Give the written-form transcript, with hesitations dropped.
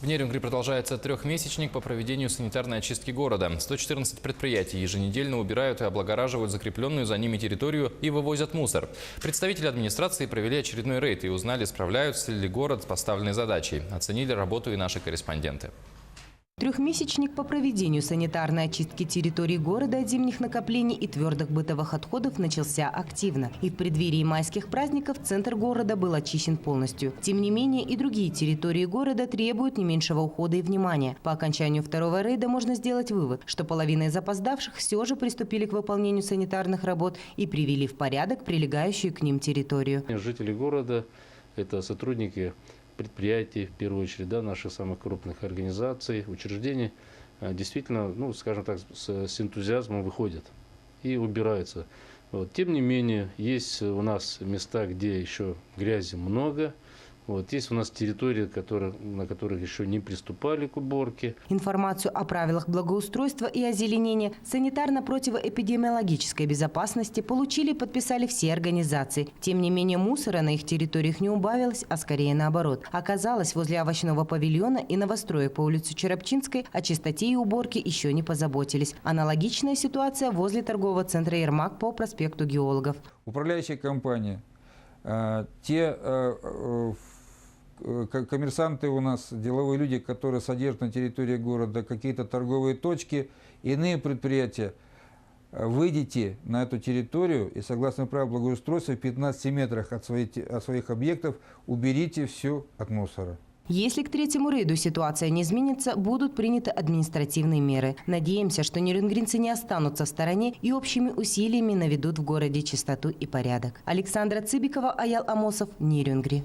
В Нерюнгри продолжается трехмесячник по проведению санитарной очистки города. 114 предприятий еженедельно убирают и облагораживают закрепленную за ними территорию и вывозят мусор. Представители администрации провели очередной рейд и узнали, справляются ли город с поставленной задачей. Оценили работу и наши корреспонденты. Трехмесячник по проведению санитарной очистки территории города от зимних накоплений и твердых бытовых отходов начался активно. И в преддверии майских праздников центр города был очищен полностью. Тем не менее, и другие территории города требуют не меньшего ухода и внимания. По окончанию второго рейда можно сделать вывод, что половина из запоздавших все же приступили к выполнению санитарных работ и привели в порядок прилегающую к ним территорию. Жители города – это сотрудники предприятий, в первую очередь, наших самых крупных организаций, учреждений, действительно, скажем так, с энтузиазмом выходят и убираются. Тем не менее, есть у нас места, где еще грязи много. Есть у нас территории, на которых еще не приступали к уборке. Информацию о правилах благоустройства и озеленения, санитарно-противоэпидемиологической безопасности получили и подписали все организации. Тем не менее, мусора на их территориях не убавилось, а скорее наоборот. Оказалось, возле овощного павильона и новостроек по улице Черепчинской о чистоте и уборке еще не позаботились. Аналогичная ситуация возле торгового центра «Ермак» по проспекту Геологов. Управляющая компания, коммерсанты у нас, деловые люди, которые содержат на территории города какие-то торговые точки, иные предприятия, выйдите на эту территорию и, согласно правилам благоустройства, в 15 метрах от своих объектов уберите все от мусора. Если к третьему рейду ситуация не изменится, будут приняты административные меры. Надеемся, что нерюнгринцы не останутся в стороне и общими усилиями наведут в городе чистоту и порядок. Александра Цыбикова, Аял Амосов, Нерюнгри.